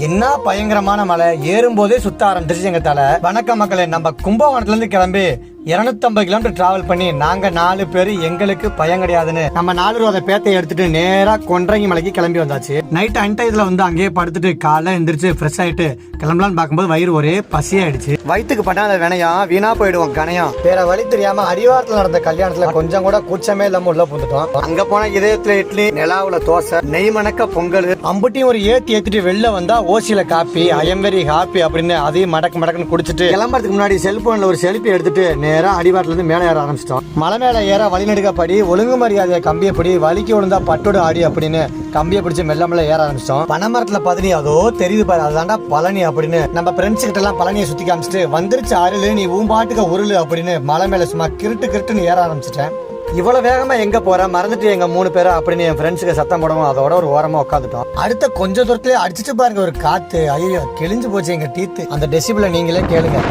என்ன பயங்கரமான மலை, ஏறும்போதே சுத்த ஆரம்பிச்சிருச்சு எங்க தலை. வணக்கம் மக்களே, நம்ம கும்பகோணத்துல இருந்து கிளம்பி 250 கிலோமீட்டர் டிராவல் பண்ணி நாங்க 4 பேர் எங்களுக்கு பயம் கிடையாதுன்னு நம்ம 4 ரூபா பேத்தை எடுத்துட்டு நேரா கொன்றங்கி மலைக்கு கிளம்பி வந்தாச்சு. நைட் அன்டைத்துல வந்து அங்கேயே படுத்துட்டு காலைல எந்திரிச்சு ஃப்ரெஷ் ஆயிட்டு கிளம்பலான்னு பார்க்கும்போது வயிறு ஒரே பசியாயிடுச்சு. வயிற்றுக்கு பண்ணா அந்த வினையம் வீணா போயிடுவோம் கணையம். வேற வழி தெரியாம அடிவாரத்துல நடந்த கல்யாணத்துல கொஞ்சம் கூட கூச்சமே இல்லாம உள்ள பூந்துட்டோம். அங்க போன இதயத்துல இட்லி, நிலாவுல தோசை, நெய் மணக்க பொங்கல், அம்புட்டியும் ஒரு ஏத்திட்டு வெளில வந்தா ஓசியில coffee, I am very happy அப்படின்னு அதையும் மடக்குன்னு குடிச்சிட்டு கிளம்புறதுக்கு முன்னாடி செல்போன்ல ஒரு செல்ஃபி எடுத்துட்டு நேரா அடிவாரத்துல இருந்து மேலே ஏற ஆரம்பிச்சிட்டோம். மலை மேல ஏற வழிநெடுக்கப்படி ஒழுங்கு மரியாதையை கம்பியப்படி வலிக்கு விழுந்தா பட்டோடு ஆடி அப்படின்னு கம்பியை பிடிச்சி மெல்ல மெல்ல ஏற ஆரம்பிச்சிட்டோம். பனைமரத்துல பதனி அதோ தெரியுது பாரு, அதுதான்டா பழனி அப்படின்னு நம்ம ஃப்ரெண்ட்ஸ் கிட்ட எல்லாம் பழனியை சுத்தி காமிச்சிட்டு வந்துருச்சு அருளு, நீ ஊம்பாட்டுக்க உருளு அப்படின்னு மலை மேல சும்மா கிருட்டுன்னு ஏற ஆரம்பிச்சிட்டேன். இவ்வளவு வேகமா எங்க போற மறந்துட்டு எங்க 3 பேரும் அப்படின்னு என் ஃப்ரெண்ட்ஸுக்கு சத்தம் போடவும் அதோட ஒரு ஓரமா உட்காந்துட்டோம். அடுத்த கொஞ்ச தூரத்திலே அடிச்சுட்டு பாருங்க ஒரு காத்து, ஐயோ கிழிஞ்சு போச்சு எங்க டீத்து. அந்த டெசிபிள நீங்களே கேளுங்க.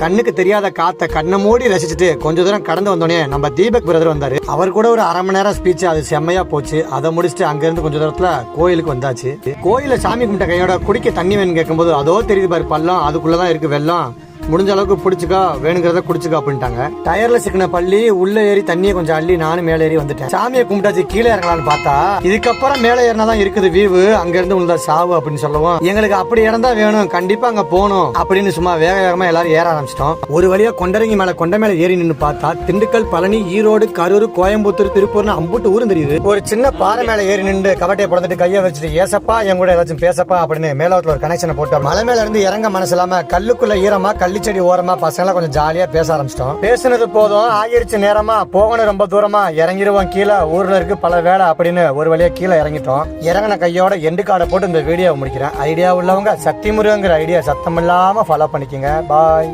கண்ணுக்கு தெரியாத காத்த கண்ணை மூடி ரசிச்சுட்டு கொஞ்ச தூரம் கடந்து வந்தோடனே நம்ம தீபக் பிரதர் வந்தாரு. அவர் கூட ஒரு 1/2 மணி நேரம் ஸ்பீச், அது செம்மையா போச்சு. அதை முடிச்சுட்டு அங்க இருந்து கொஞ்ச தூரத்துல கோயிலுக்கு வந்தாச்சு. கோயில சாமி கும்பிட்ட கையோட குடிக்க தண்ணி வேணும்னு கேட்கும்போது அதோ தெரியுது பாரு பள்ளம், அதுக்குள்ளதான் இருக்கு வெள்ளம், முடிஞ்ச அளவுக்கு பிடிச்சிக்கா, வேணுங்கிறத குடிச்சுக்கா அப்படின்ட்டாங்க. டயர்ல சிக்கின பள்ளி உள்ள ஏறி தண்ணியை கொஞ்சம் அள்ளி நானும் மேலே ஏறி வந்துட்டேன். சாமியை கும்பிட்டாச்சு, கீழே இறங்கலாம்னு பார்த்தா இதுக்கப்புறம் மேலே ஏறினாதான் இருக்குது வியூ, அங்க இருந்து உள்ள சாவு அப்படின்னு சொல்லவும் எங்களுக்கு அப்படி இடம் தான் வேணும், கண்டிப்பா அங்க போகணும் அப்படின்னு சும்மா வேகமா எல்லாரும் ஏற ஆரம்பிச்சிட்டோம். ஒரு வழியா கொண்டரங்கி மேல கொண்ட மேல ஏறி நின்று பார்த்தா திண்டுக்கல், பழனி, ஈரோடு, கரூர், கோயம்புத்தூர், திருப்பூர்னு அம்புட்டு ஊரும் தெரியுது. ஒரு சின்ன பாறை மேல ஏறி நின்று கவட்டையை பிறந்துட்டு கையை வச்சுட்டு ஏசப்பா என் கூட ஏதாச்சும் பேசப்பா அப்படின்னு மேலோட்டில் ஒரு கனெக்ஷனை போட்டோம். மலை மேல இருந்து இறங்க மனசு இல்லாம கல்லுக்குள்ள ஈரமா கள்ளிச்செடி ஓரமா பசங்க கொஞ்சம் ஜாலியா பேச ஆரம்பிச்சிட்டோம். பேசுனது போதும், ஆகிருச்சு நேரமா, போகணும் ரொம்ப தூரமா, இறங்கிடுவோம் கீழே, ஊர்ல இருக்கு பல வேலை அப்படின்னு ஒரு வழியா கீழே இறங்கிட்டோம். இறங்கின கையோட எண்டு கார்டை போட்டு இந்த வீடியோ முடிக்கிறேன். ஐடியா உள்ளவங்க சக்தி முருகங்கிற ஐடியா சத்தம் இல்லாம ஃபாலோ பண்ணிக்கங்க. பாய்.